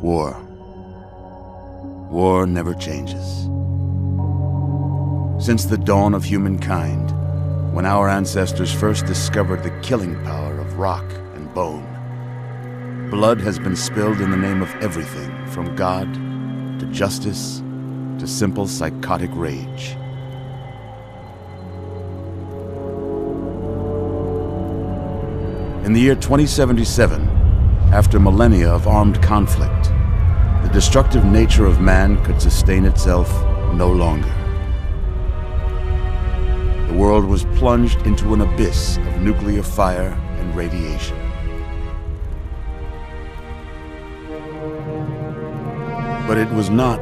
War. War never changes. Since the dawn of humankind, when our ancestors first discovered the killing power of rock and bone, blood has been spilled in the name of everything from God to justice to simple psychotic rage. In the year 2077, after millennia of armed conflict, the destructive nature of man could sustain itself no longer. The world was plunged into an abyss of nuclear fire and radiation. But it was not,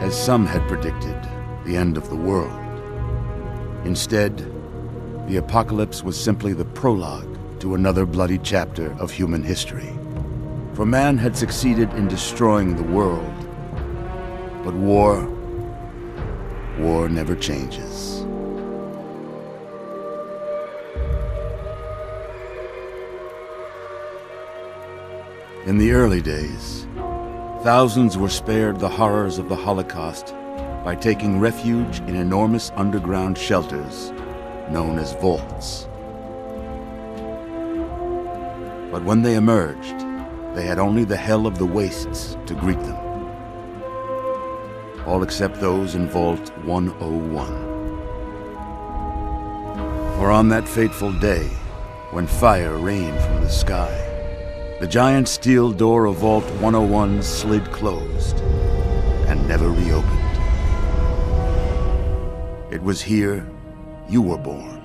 as some had predicted, the end of the world. Instead, the apocalypse was simply the prologue to another bloody chapter of human history. For man had succeeded in destroying the world, but war never changes. In the early days, thousands were spared the horrors of the Holocaust by taking refuge in enormous underground shelters known as vaults. But when they emerged, they had only the hell of the wastes to greet them. All except those in Vault 101. For on that fateful day, when fire rained from the sky, the giant steel door of Vault 101 slid closed and never reopened. It was here you were born.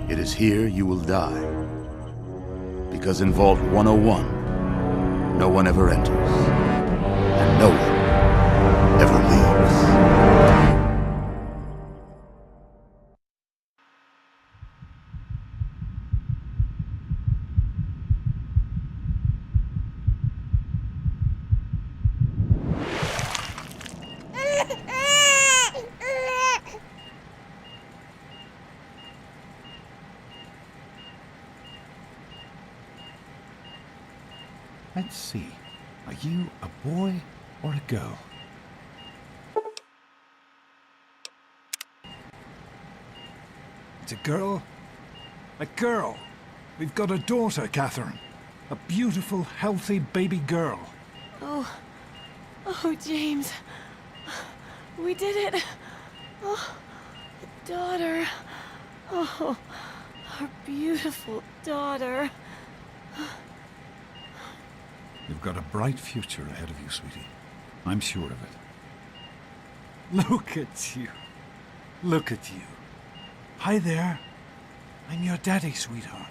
It is here you will die. Because in Vault 101, no one ever enters, and no one ever leaves. Let's see. Are you a boy or a girl? It's a girl? A girl! We've got a daughter, Catherine. A beautiful, healthy baby girl. Oh, James. We did it. Oh, a daughter. Oh, our beautiful daughter. You've got a bright future ahead of you, sweetie. I'm sure of it. Look at you. Look at you. Hi there. I'm your daddy, sweetheart.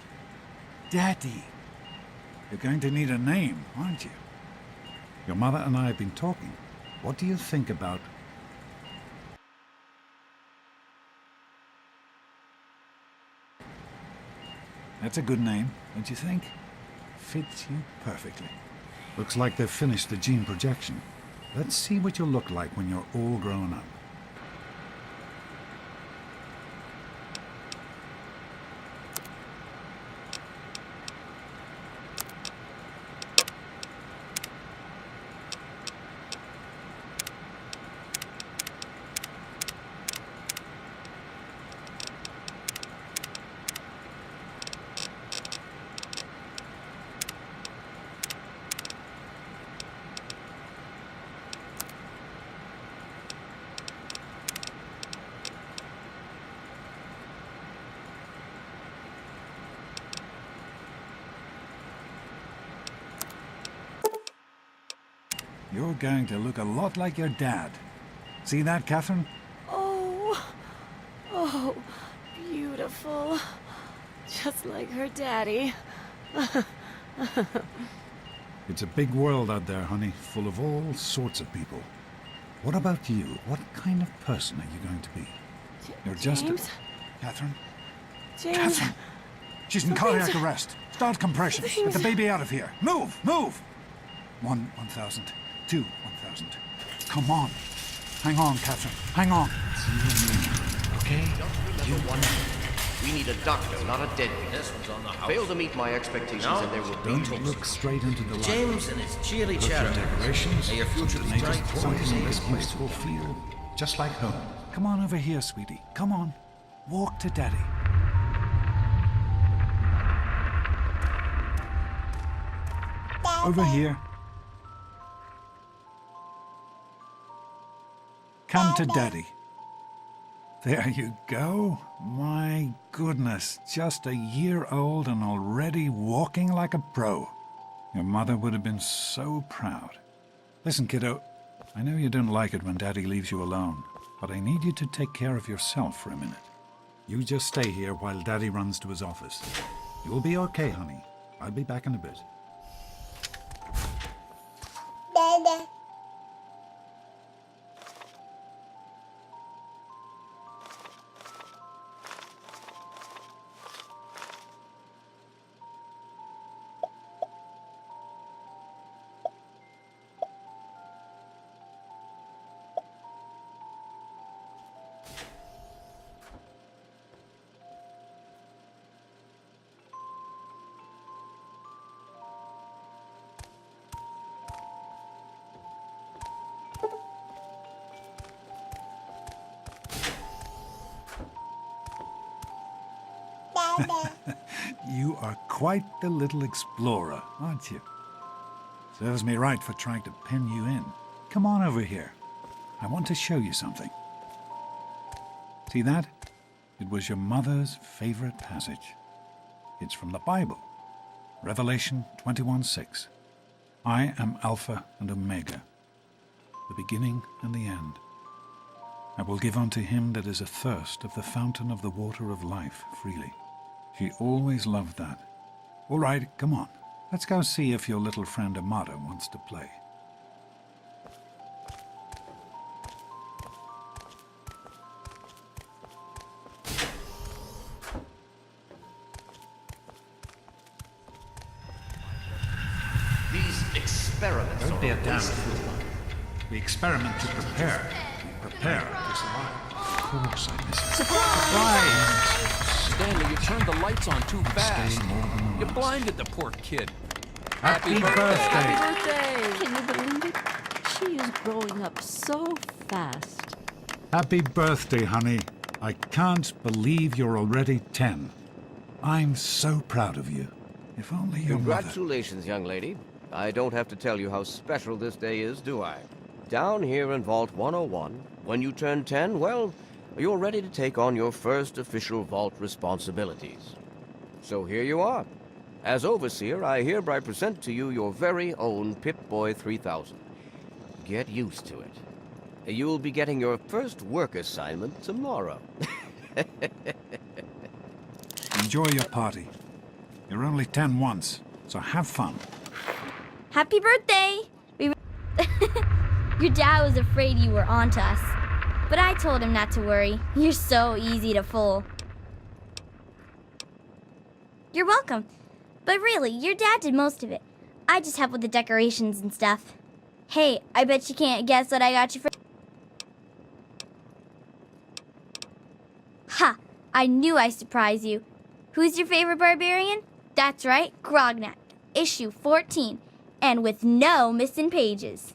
Daddy. You're going to need a name, aren't you? Your mother and I have been talking. What do you think about... That's a good name, don't you think? Fits you perfectly. Looks like they've finished the gene projection. Let's see what you'll look like when you're all grown up. You're going to look a lot like your dad. See that, Catherine? Oh, beautiful. Just like her daddy. It's a big world out there, honey, full of all sorts of people. What about you? What kind of person are you going to be? You're just James? Catherine? James? Catherine! She's in cardiac arrest. Start compression. Get the baby out of here. Move! Move! 1,000. 1,000. Come on. Hang on, Catherine. Hang on. It's you and me. Okay? Just remember one thing. We need a doctor, not a deadbeat. This one's on the house. Fail to meet my expectations No, and there will be Don't toast. look straight into the light. James and his cheery Look chatter. at decorations. May your future and be they just bright. something in this place will feel just like home. Come on over here, sweetie. Come on. Walk to Daddy. Over here. Come to Daddy. There you go. My goodness, just a year old and already walking like a pro. Your mother would have been so proud. Listen, kiddo, I know you don't like it when Daddy leaves you alone, but I need you to take care of yourself for a minute. You just stay here while Daddy runs to his office. You'll be okay, honey. I'll be back in a bit. You are quite the little explorer, aren't you? Serves me right for trying to pen you in. Come on over here. I want to show you something. See that? It was your mother's favorite passage. It's from the Bible. Revelation 21:6. I am Alpha and Omega, the beginning and the end. I will give unto him that is athirst of the fountain of the water of life freely. She always loved that. All right, come on. Let's go see if your little friend Amada wants to play. These experiments Don't be a are a damn waste of fool. We experiment to prepare. We prepare to survive. Of course I miss it. Surprise! Stanley, you turned the lights on too fast. Stay more than You once. blinded the poor kid. Happy birthday. birthday! Birthday! Can you believe it? She is growing up so fast. Happy birthday, honey. I can't believe you're already 10. I'm so proud of you. If only your mother... Congratulations, young lady. I don't have to tell you how special this day is, do I? Down here in Vault 101, when you turn 10, well, you're ready to take on your first official vault responsibilities. So here you are. As Overseer, I hereby present to you your very own Pip-Boy 3000. Get used to it. You'll be getting your first work assignment tomorrow. Enjoy your party. You're only 10 once, so have fun. Happy birthday! Your dad was afraid you were onto us, but I told him not to worry. You're so easy to fool. You're welcome. But really, your dad did most of it. I just helped with the decorations and stuff. Hey, I bet you can't guess what I got you for... Ha! I knew I'd surprise you. Who's your favorite barbarian? That's right, Grognak, issue 14, and with no missing pages.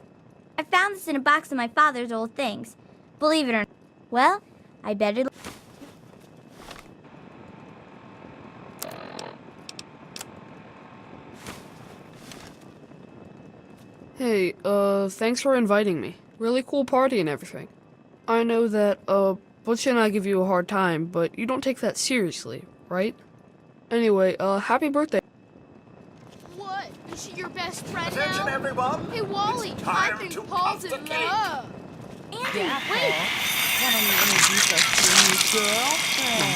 I found this in a box of my father's old things. Believe it or not. Well, I better... Hey, thanks for inviting me. Really cool party and everything. I know that, Butch and I give you a hard time, but you don't take that seriously, right? Anyway, happy birthday. What? Is she your best friend Attention, now? everyone! Hey, Wally, It's I time think to Paul's cut the in cake. love. Andy, wait! Why don't you introduce us to your girlfriend?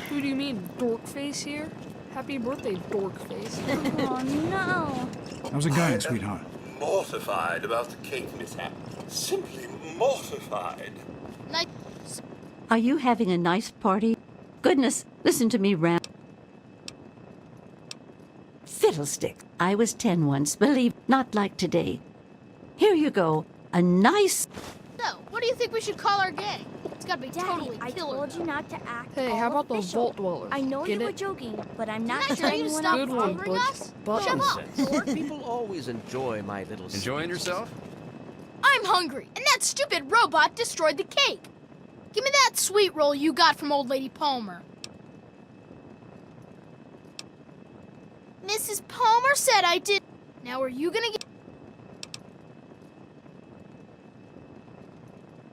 Who do you mean, Dorkface here? Happy birthday, Dorkface. Oh, no. How's it going, sweetheart? Mortified about the cake mishap. Simply mortified. Like, Are you having a nice party? Goodness, listen to me, Ram. Fiddlestick. I was 10 once, believe, not like today. Here you go. A nice... so, what do you think we should call our gang? It's gotta be Daddy, totally I killer. told you not to act Hey, all how about the official. Vault Dwellers? I know Get you were it? joking, but I'm not Didn't I sure tell you to anyone stop else Good one, did. bothering Butch. us? Buttons. Shut up. People always enjoy my little Enjoying speeches. yourself? I'm hungry, and that stupid robot destroyed the cake. Give me that sweet roll you got from Old Lady Palmer. Mrs. Palmer said I did. Now are you gonna get...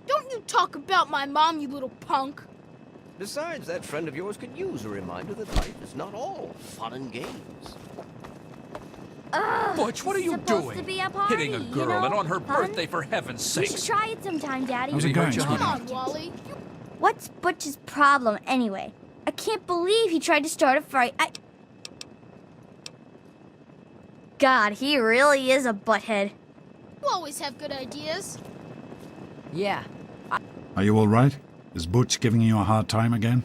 Don't you talk about my mom, you little punk. Besides, that friend of yours could use a reminder that life is not all fun and games. Ugh, Butch, what are it's you supposed doing? To be a party, Hitting a you girl know? and on her Fun? birthday, for heaven's We should sakes. try it sometime, Daddy. How's it Did he hurt going, you? Come sweetie? on, Wally. What's Butch's problem anyway? I can't believe he tried to start a fight. God, he really is a butthead. You always have good ideas. Yeah. Are you all right? Is Butch giving you a hard time again?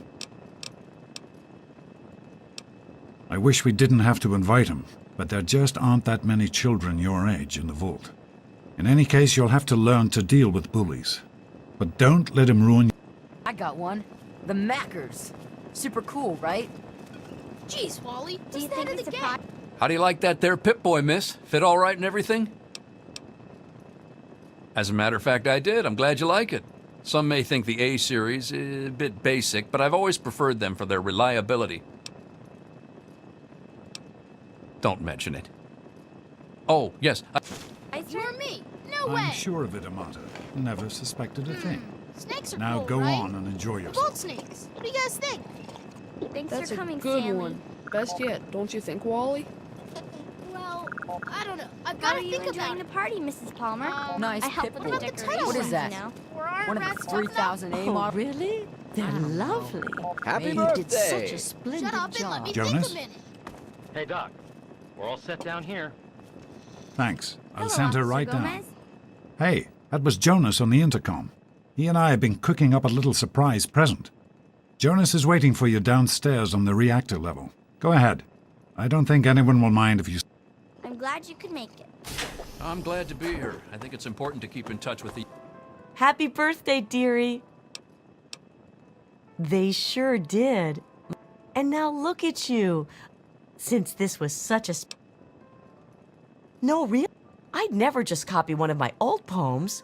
I wish we didn't have to invite him, but there just aren't that many children your age in the vault. In any case, you'll have to learn to deal with bullies. But don't let him ruin... I got one. The Mackers. Super cool, right? Jeez, Wally. Do you who's the head think of the it's a gang? party? How do you like that there Pip-Boy, miss? Fit all right and everything? As a matter of fact, I did. I'm glad you like it. Some may think the A-series is a bit basic, but I've always preferred them for their reliability. Don't mention it. Oh, yes. You or me? No way. I'm sure of it, Amata. Never suspected a thing. Snakes are Now cool, go right? on and enjoy yourself. Bolt snakes. What do you guys think? Thanks That's for a coming, good Stanley. one. Best yet, don't you think, Wally? Well, I don't know. I've How got are to you think enjoying about the it. party, Mrs. Palmer? Nice I help with the Pip-Boy. decorations, What is that? you know. Were our One of rats the tough enough? 3000 A model. Really? They're lovely. Happy You birthday! did such a splendid Shut up and let job. me Jonas? think a minute. Hey, Doc. We're all set down here. Thanks. I'll Hello, send her Officer right down. Gomez. Hey, that was Jonas on the intercom. He and I have been cooking up a little surprise present. Jonas is waiting for you downstairs on the reactor level. Go ahead. I don't think anyone will mind if you... I'm glad you could make it. I'm glad to be here. I think it's important to keep in touch with the... Happy birthday, dearie. They sure did. And now look at you. Since this was such a... No, really? I'd never just copy one of my old poems.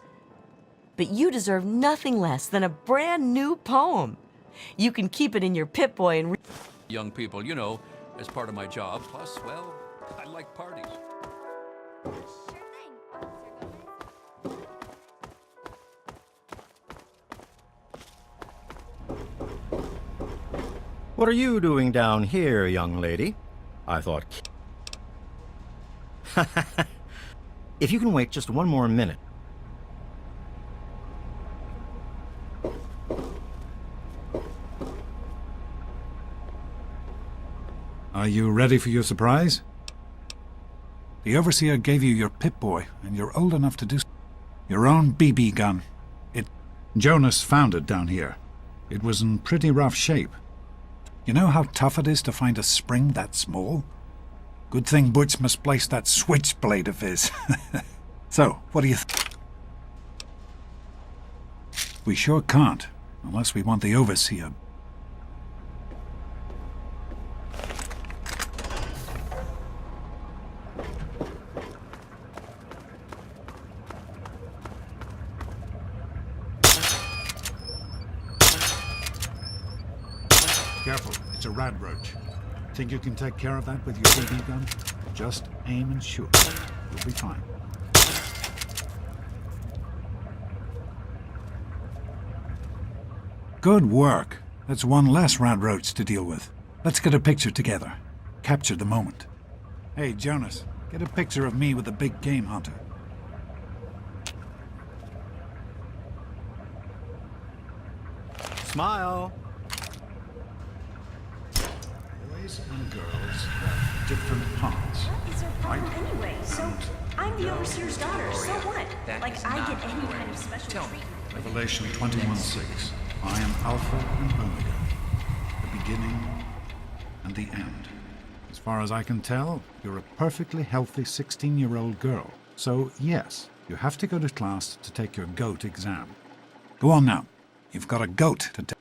But you deserve nothing less than a brand new poem. You can keep it in your Pip-Boy and... young people, you know, as part of my job. Plus, well, I like parties. Sure thing, Officer Gomez. What are you doing down here, young lady? I thought... If you can wait just one more minute. Are you ready for your surprise? The Overseer gave you your Pip-Boy, and you're old enough to do your own BB gun. Jonas found it down here. It was in pretty rough shape. You know how tough it is to find a spring that small? Good thing Butch misplaced that switchblade of his. So, what do you We sure can't, unless we want the Overseer. Careful, it's a rad roach. Think you can take care of that with your BB gun? Just aim and shoot. You'll be fine. Good work. That's one less rad roach to deal with. Let's get a picture together. Capture the moment. Hey, Jonas, get a picture of me with the big game hunter. Smile. Boys and girls have different parts. What is her problem anyway? So, I'm the Overseer's daughter, so what? Like, I get any kind of special treatment. Revelation 21:6. I am Alpha and Omega, the beginning and the end. As far as I can tell, you're a perfectly healthy 16-year-old girl. So, yes, you have to go to class to take your GOAT exam. Go on now. You've got a goat to take.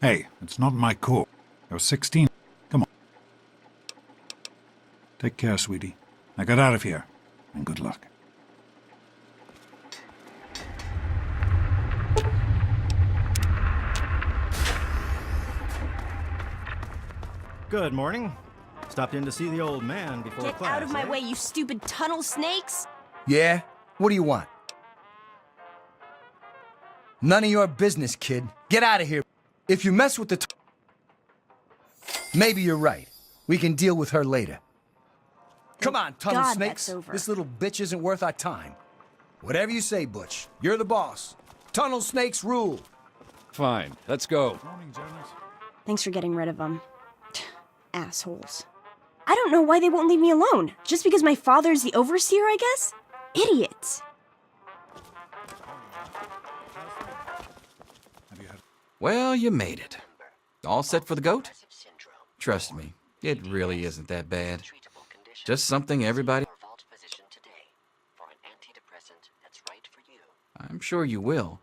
Hey, it's not my call. You're 16. Come on. Take care, sweetie. Now get out of here, and good luck. Good morning. Stopped in to see the old man before Get class. out of my eh? way, you stupid tunnel snakes! Yeah? What do you want? None of your business, kid. Get out of here. If you mess with the maybe you're right. We can deal with her later. Come on, tunnel God, snakes. that's over. This little bitch isn't worth our time. Whatever you say, Butch. You're the boss. Tunnel snakes rule. Fine, let's go. Thanks for getting rid of them. Assholes. I don't know why they won't leave me alone. Just because my father's the overseer, I guess? Idiots. Well, you made it. All set for the goat? Trust me, it really isn't that bad. Just something everybody... I'm sure you will,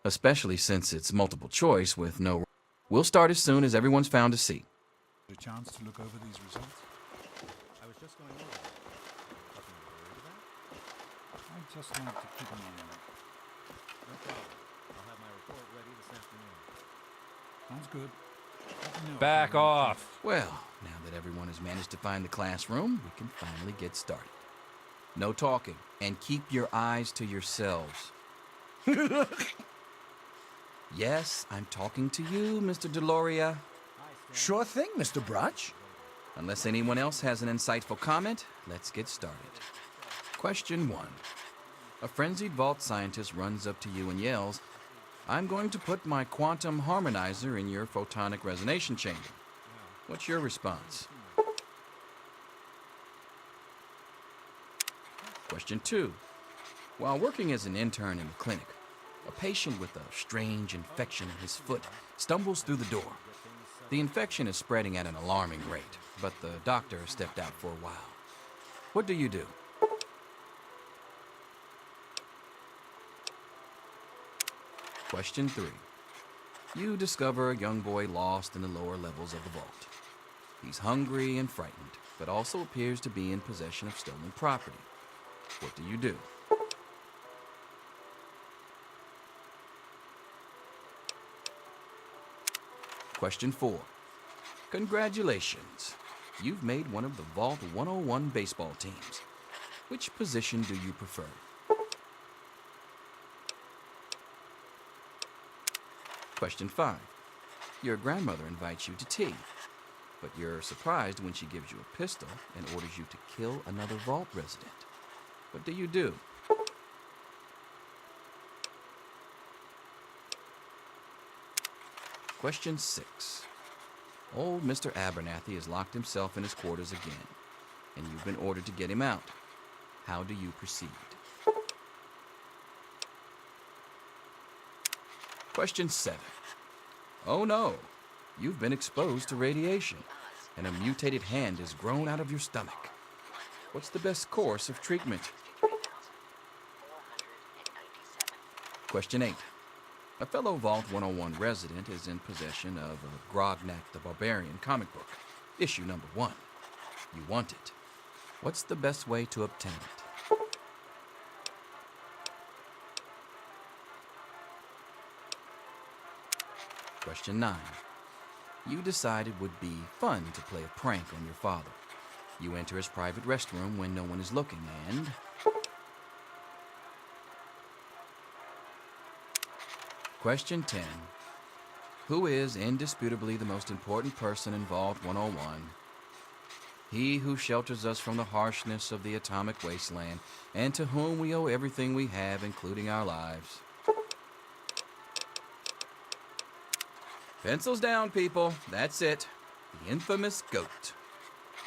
especially since it's multiple choice with no... We'll start as soon as everyone's found a seat. A chance to look over these results? I was just going over that. Nothing to worry about? I'd just like to keep an eye on it. No problem. I'll have my report ready this afternoon. Sounds good. Let me know if Back you want off. Well, now that everyone has managed to find the classroom, we can finally get started. No talking, and keep your eyes to yourselves. Yes, I'm talking to you, Mr. Deloria. Sure thing, Mr. Brotch. Unless anyone else has an insightful comment, let's get started. Question 1. A frenzied vault scientist runs up to you and yells, "I'm going to put my quantum harmonizer in your photonic resonation chamber." What's your response? Question 2. While working as an intern in the clinic, a patient with a strange infection in his foot stumbles through the door. The infection is spreading at an alarming rate, but the doctor has stepped out for a while. What do you do? Question 3. You discover a young boy lost in the lower levels of the vault. He's hungry and frightened, but also appears to be in possession of stolen property. What do you do? Question 4. Congratulations. You've made one of the Vault 101 baseball teams. Which position do you prefer? Question 5. Your grandmother invites you to tea, but you're surprised when she gives you a pistol and orders you to kill another Vault resident. What do you do? Question 6. Old Mr. Abernathy has locked himself in his quarters again, and you've been ordered to get him out. How do you proceed? Question 7. Oh no, you've been exposed to radiation, and a mutated hand has grown out of your stomach. What's the best course of treatment? Question 8. A fellow Vault 101 resident is in possession of a Grognak the Barbarian comic book, issue number 1. You want it. What's the best way to obtain it? Question 9. You decide it would be fun to play a prank on your father. You enter his private restroom when no one is looking and... Question 10. Who is indisputably the most important person in Vault 101? He who shelters us from the harshness of the atomic wasteland, and to whom we owe everything we have, including our lives. Pencils down, people. That's it. The infamous goat.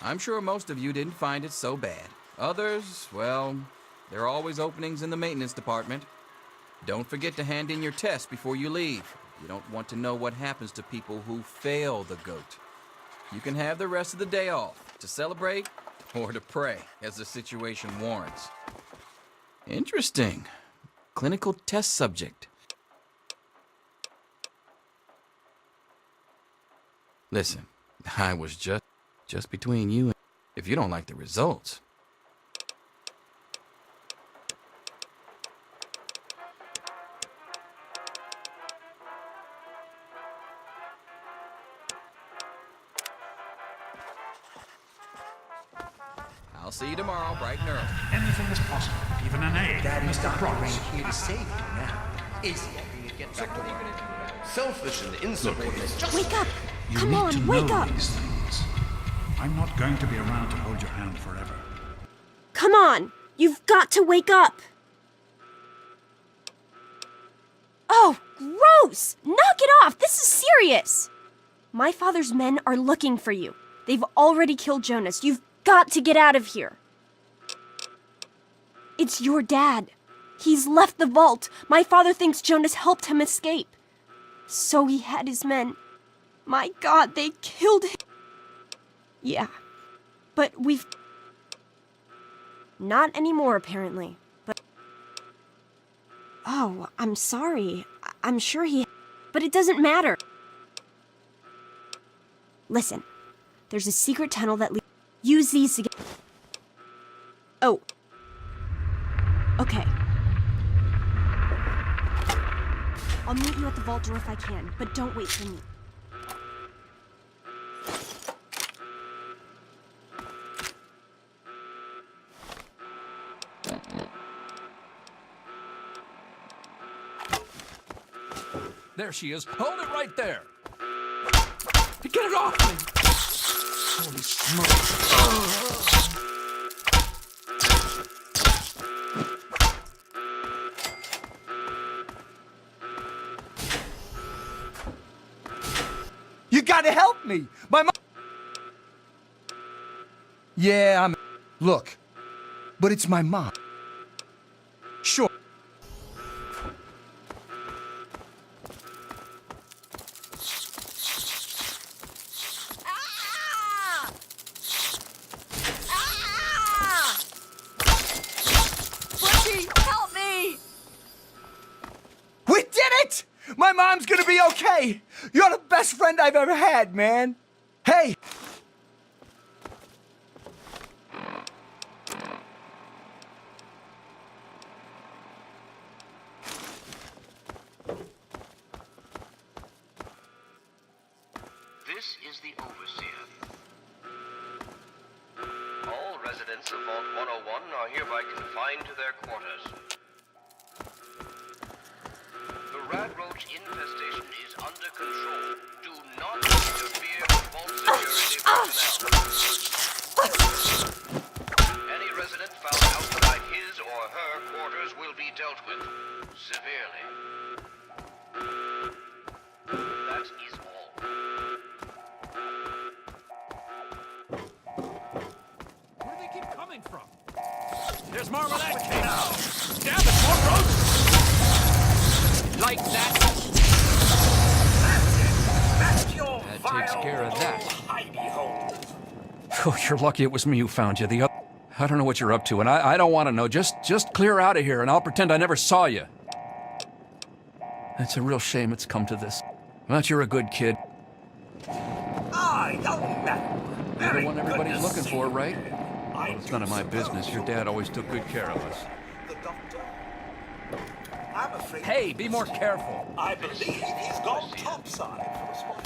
I'm sure most of you didn't find it so bad. Others, well, there are always openings in the maintenance department. Don't forget to hand in your test before you leave. You don't want to know what happens to people who fail the goat. You can have the rest of the day off to celebrate or to pray as the situation warrants. Interesting. Clinical test subject. Listen, I was just between you and if you don't like the results. I'll see you tomorrow, bright and early. Anything is possible, even an A. Daddy's Mr. not Cross. here to save you now, is he? Get back to work. Selfish and insubordinate. Wake up! You Come need on, to wake know up! these things. I'm not going to be around to hold your hand forever. Come on! You've got to wake up! Oh, gross! Knock it off! This is serious! My father's men are looking for you. They've already killed Jonas. You've got to get out of here. It's your dad. He's left the vault. My father thinks Jonas helped him escape. So he had his men. My God, they killed him. Yeah, but we've... Not anymore, apparently. But... Oh, I'm sorry. I'm sure he... But it doesn't matter. Listen, there's a secret tunnel that leads... Use these to get... Oh. Okay. I'll meet you at the vault door if I can, but don't wait for me. There she is. Hold it right there. Get it off me. Holy smokes. You gotta help me! My mom... Yeah, I'm... Look, but it's my mom. Sure. Butchie, help me! We did it! My mom's gonna be okay! You're the best friend I've ever had, man! Hey! This is the Overseer. All residents of Vault 101 are hereby confined to their quarters. The rat roach infestation is under control. Do not interfere with Vault security personnel. Any resident found outside his or her quarters will be dealt with severely. That is all. Where do they keep coming from? There's more of that kid now. Damn it, more roaches. Like that. That's your That takes care of that. hidey hole. Oh, you're lucky it was me who found you. The other... I don't know what you're up to, and I don't want to know. Just clear out of here, and I'll pretend I never saw you. It's a real shame it's come to this. But you're a good kid. Ah, young man. You're the one everybody's good to looking see for, you. right? I Well, it's none of my business. Your dad always took good care of us. The doctor? I'm afraid... Hey, be more careful. I believe he's gone topside for a spot.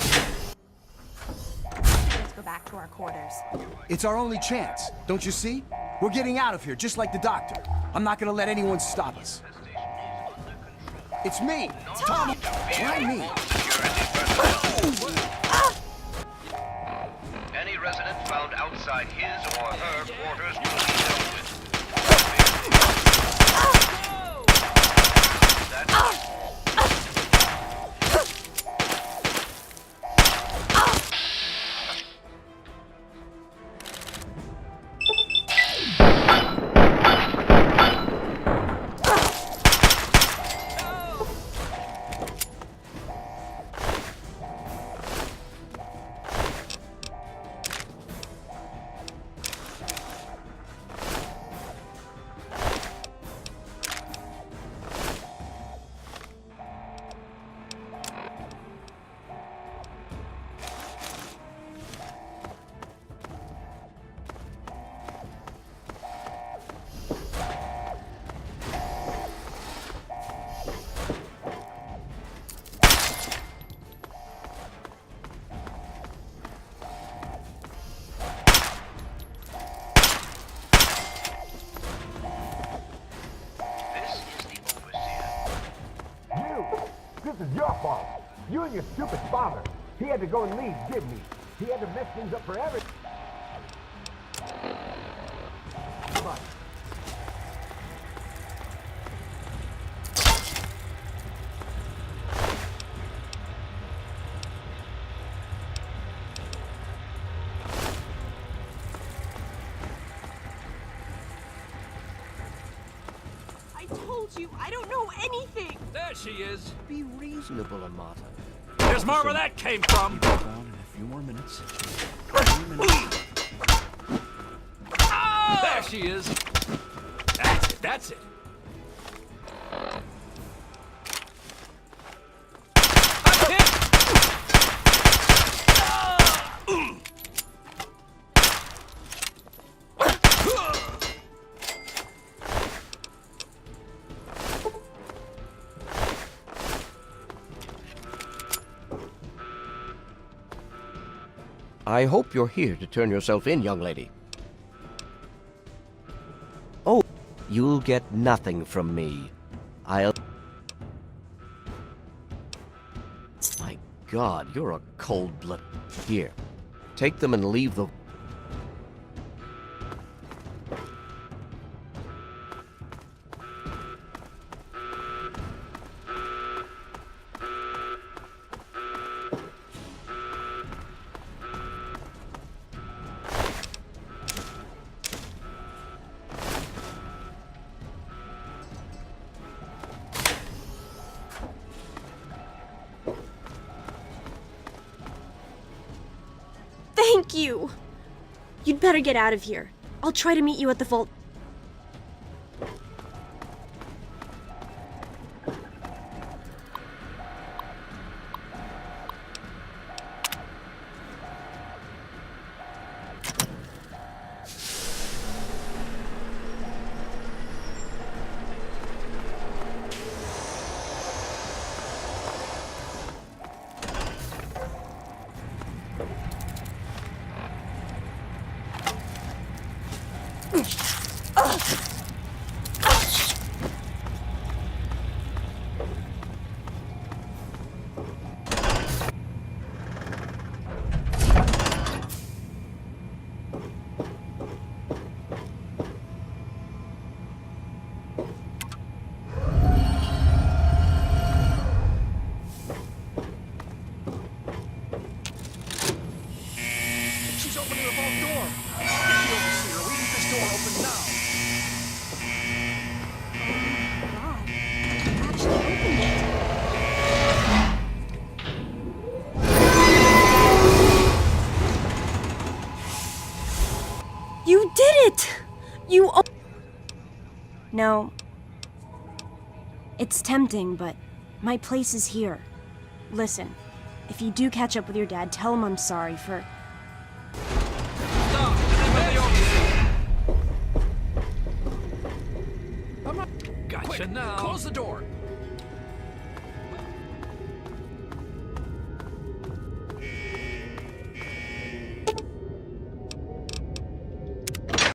Let's go back to our quarters. It's our only chance, don't you see? We're getting out of here, just like the doctor. I'm not gonna let anyone stop us. It's me, Tom. Why me? Any resident found outside his or her quarters will be dealt with. That's all. your fault. You and your stupid father. He had to go and leave, didn't he? He had to mess things up for everyone. Come on. I told you, I don't know anything. There she is. Be reasonable, Amata. There's more where that came from. Keep it down in a few more minutes. There she is. That's it. That's it. I'm hit. I hope you're here to turn yourself in, young lady. Oh, you'll get nothing from me. My God, you're a cold-blooded... Here, take them and leave the... Thank you! You'd better get out of here. I'll try to meet you at the vault. She's opening the vault door. Get the overseer. We need this door open now. You did it! No. It's tempting, but my place is here. Listen, if you do catch up with your dad, tell him I'm sorry for... Gotcha now. Close the door.